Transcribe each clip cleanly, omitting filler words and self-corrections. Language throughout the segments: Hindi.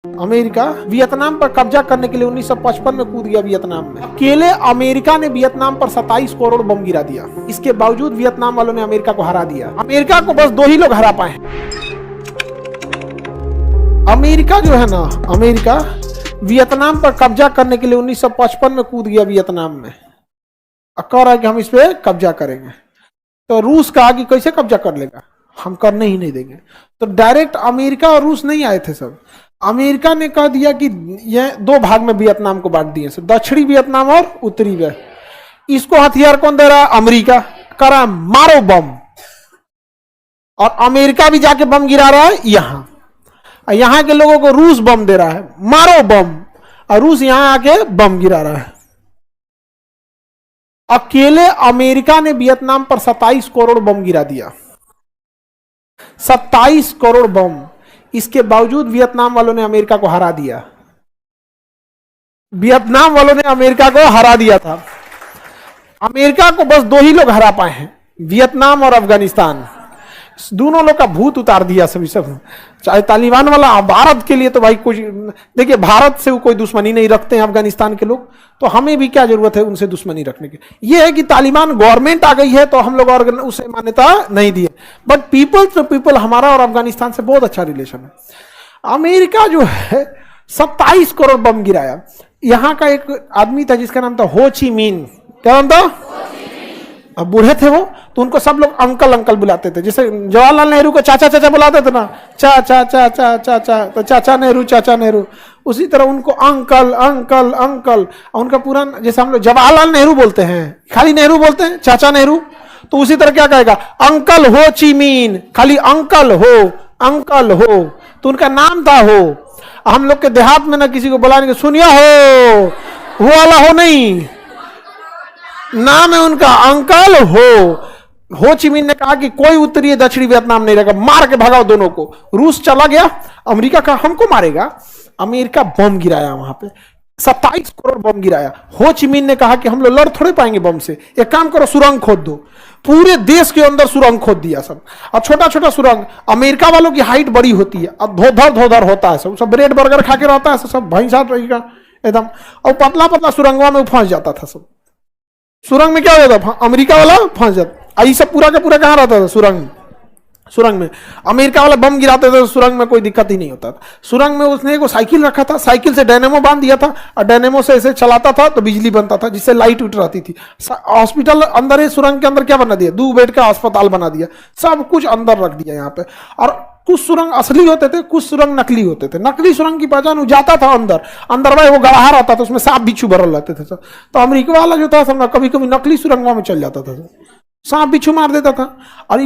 अमेरिका वियतनाम पर कब्जा करने के लिए 1955 में कूद गया वियतनाम में। अकेले अमेरिका ने वियतनाम पर 27 करोड़ बम गिरा दिया। इसके बावजूद वियतनाम वालों ने अमेरिका को हरा दिया। अमेरिका को बस 2 ही लोग हरा पाए। अमेरिका जो है ना, अमेरिका वियतनाम पर कब्जा करने के लिए 1955 में कूद गया वियतनाम में। कह रहा है कि हम इस पे कब्जा करेंगे। तो रूस कहा कि कैसे कब्जा कर लेगा, हम करने ही नहीं देंगे। तो डायरेक्ट अमेरिका और रूस नहीं आए थे सब। अमेरिका ने कह दिया कि ये 2 भाग में वियतनाम को बांट दिए, दक्षिणी वियतनाम और उत्तरी वियतनाम। इसको हथियार कौन दे रहा है? अमेरिका। कर रहा मारो बम। और अमेरिका भी जाके बम गिरा रहा है यहां के लोगों को रूस बम दे रहा है, मारो बम। और रूस यहां आके बम गिरा रहा है। अकेले अमेरिका ने वियतनाम पर 27 करोड़ बम गिरा दिया। 27 करोड़ बम। इसके बावजूद वियतनाम वालों ने अमेरिका को हरा दिया। वियतनाम वालों ने अमेरिका को हरा दिया था। अमेरिका को बस 2 ही लोग हरा पाए हैं, वियतनाम और अफगानिस्तान। दोनों लोग का भूत उतार दिया सभी सब। चाहे तालिबान वाला भारत के लिए तो भाई कुछ, देखिए भारत से वो कोई दुश्मनी नहीं रखते हैं अफगानिस्तान के लोग, तो हमें भी क्या जरूरत है उनसे दुश्मनी रखने की। ये है कि तालिबान गवर्नमेंट आ गई है तो हम लोग और उसे मान्यता नहीं दिए, बट पीपल टू पीपल हमारा और अफगानिस्तान से बहुत अच्छा रिलेशन है। अमेरिका जो है 27 करोड़ बम गिराया। यहां का एक आदमी था जिसका नाम था हो ची मिन। क्या नाम था? अब बूढ़े थे वो, तो उनको सब लोग अंकल अंकल बुलाते थे। जैसे जवाहरलाल नेहरू को चाचा चाचा बुलाते थे ना, चाचा चाचा चाचा, तो चाचा नेहरू। उसी तरह उनको अंकल अंकल अंकल। उनका पूरा, जैसे हम लोग जवाहरलाल नेहरू बोलते हैं, खाली नेहरू बोलते हैं, चाचा नेहरू, तो उसी तरह क्या कहेगा? अंकल हो ची मिन, खाली अंकल हो। तो उनका नाम था हो। हम लोग के देहात में ना किसी को बुलाने के सुनिया हो वाला हो नहीं, नाम है उनका अंकल हो ची मिन ने कहा कि कोई उत्तरी दक्षिणी वियतनाम नहीं रहेगा, मार के भगाओ दोनों को। रूस चला गया, अमेरिका कहा हमको मारेगा। अमेरिका बम गिराया वहां पे, 27 करोड़ बम गिराया। हो ची मिन ने कहा कि हम लोग लड़ थोड़े पाएंगे बम से, एक काम करो सुरंग खोद दो। पूरे देश के अंदर सुरंग खोद दिया सब। और छोटा छोटा सुरंग। अमेरिका वालों की हाइट बड़ी होती है, अब धोधर होता है सब ब्रेड बर्गर खा के रहता है सब, भैंसा रहेगा एकदम। और पतला पतला सुरंगवा में फंस जाता था सब। सुरंग में क्या हो जाता? अमेरिका वाला फंस जाता। ये सब पूरा का पूरा कहां रहता था? सुरंग में। अमेरिका वाला बम गिराते थे तो सुरंग में कोई दिक्कत ही नहीं होता था। सुरंग में उसने एक साइकिल रखा था, साइकिल से डायनेमो बांध दिया था, और डायनेमो से ऐसे चलाता था तो बिजली बनता था, जिससे लाइट उठ रहती थी। हॉस्पिटल अंदर ही, सुरंग के अंदर क्या बना दिया? 2 बेड का अस्पताल बना दिया, सब कुछ अंदर रख दिया यहाँ पे। और कुछ सुरंग असली होते थे, कुछ सुरंग नकली होते थे। नकली सुरंग की पहचान जाता था अंदर भाई वो गड़हा रहता था, उसमें सांप बिच्छू भरल रहते थे सब। तो अमेरिका वाला जो था सब कभी कभी नकली सुरंगों में चल जाता था, सांप बिच्छू मार देता था। और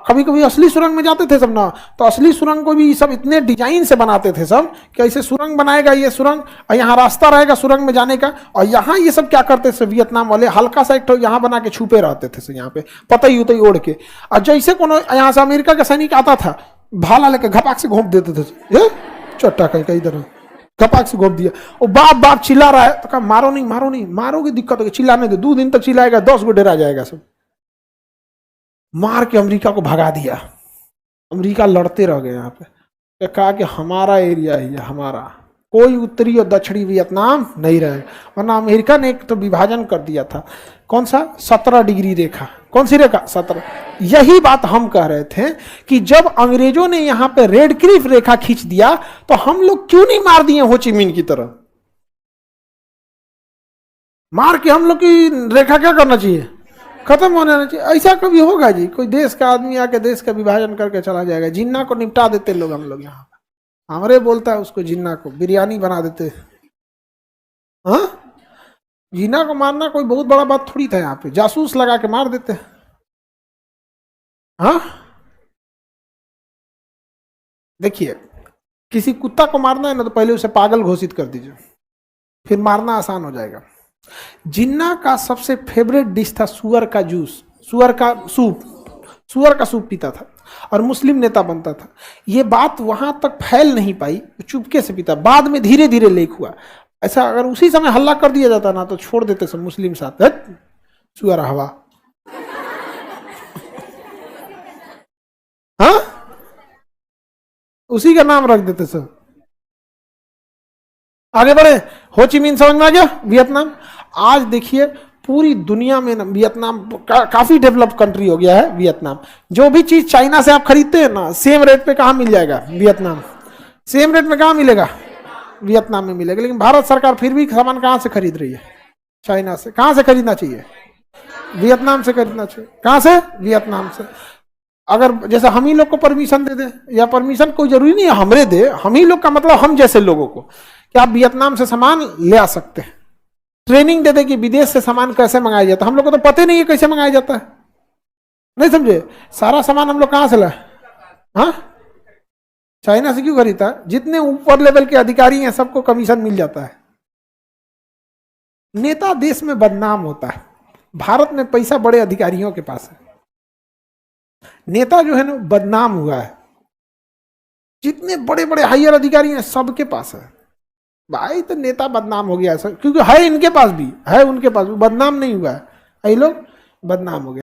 कभी कभी असली सुरंग में जाते थे सब ना, तो असली सुरंग को भी सब इतने डिजाइन से बनाते थे सब कि ऐसे सुरंग बनाएगा ये सुरंग, और यहाँ रास्ता रहेगा सुरंग में जाने का। और यहाँ ये सब क्या करते थे वियतनाम वाले, हल्का सा एक यहाँ बना के छुपे रहते थे यहाँ पे, पतई उतई ओढ़ के। और जैसे कोनो यहाँ से अमेरिका का सैनिक आता था, भाला लेकर घपाक से घोंप देते थे, चट्टा कहीं इधर घपाक से घोंप दिया। और बाप चिल्ला रहा है तो कहा मारो नहीं, मारोगे दिक्कत होगी, चिल्लाने दो। 2 दिन तक चिल्लाएगा, 10 गो डेरा जाएगा सब। मार के अमेरिका को भगा दिया। अमेरिका लड़ते रह गए यहाँ पे, कहा कि हमारा एरिया है ये, हमारा, कोई उत्तरी और दक्षिणी वियतनाम नहीं रहेगा। वरना अमेरिका ने एक तो विभाजन कर दिया था, कौन सा? 17 डिग्री रेखा। कौन सी रेखा? 17। यही बात हम कह रहे थे कि जब अंग्रेजों ने यहाँ पे रेड क्लिफ रेखा खींच दिया तो हम लोग क्यों नहीं मार दिए हो ची मिन की तरह? मार के हम लोग की रेखा क्या करना चाहिए? खत्म होने चाहिए। ऐसा कभी होगा जी? कोई देश का आदमी आके देश का विभाजन करके चला जाएगा? जिन्ना को निपटा देते लोग, हम लोग यहाँ हमारे बोलता है उसको, जिन्ना को बिरयानी बना देते। हाँ, जिन्ना को मारना कोई बहुत बड़ा बात थोड़ी था। यहाँ पे जासूस लगा के मार देते। हाँ, देखिए, किसी कुत्ता को मारना है ना तो पहले उसे पागल घोषित कर दीजिए, फिर मारना आसान हो जाएगा। जिन्ना का सबसे फेवरेट डिश था सुअर का जूस, सुअर का सूप पीता था, और मुस्लिम नेता बनता था। ये बात वहां तक फैल नहीं पाई, चुपके से पीता। बाद में धीरे धीरे लीक हुआ। ऐसा अगर उसी समय हल्ला कर दिया जाता ना तो छोड़ देते सब मुस्लिम साथ, सुअर हवा। हाँ, उसी का नाम रख देते सब। आगे बढ़े, हो ची मिन समझ में आ गया, वियतनाम। आज देखिए पूरी दुनिया में ना वियतनाम काफी डेवलप कंट्री हो गया है वियतनाम। जो भी चीज चाइना से आप खरीदते हैं ना, सेम रेट पे कहाँ मिल जाएगा, वियतनाम। सेम रेट में कहाँ मिलेगा, वियतनाम में मिलेगा। लेकिन भारत सरकार फिर भी सामान कहाँ से खरीद रही है, चाइना से। कहाँ से खरीदना चाहिए, वियतनाम से खरीदना चाहिए। कहाँ से, वियतनाम से। अगर जैसे हम ही लोग को परमिशन दे दे, या परमिशन कोई जरूरी नहीं है हमरे दे, हम ही लोग का मतलब हम जैसे लोगों को, कि आप वियतनाम से सामान ले आ सकते हैं। ट्रेनिंग दे दे कि विदेश से सामान कैसे मंगाया जाता है। हम लोग को तो पता ही नहीं है कैसे मंगाया जाता है, नहीं समझे। सारा सामान हम लोग कहाँ से लाए, हाँ, चाइना से क्यों खरीदता है। जितने ऊपर लेवल के अधिकारी हैं सबको कमीशन मिल जाता है। नेता देश में बदनाम होता है। भारत में पैसा बड़े अधिकारियों के पास है, नेता जो है ना बदनाम हुआ है। जितने बड़े बड़े हायर अधिकारी हैं सबके पास है भाई, तो नेता बदनाम हो गया है क्योंकि है इनके पास भी है, उनके पास भी बदनाम नहीं हुआ है, ये लोग बदनाम हो गए।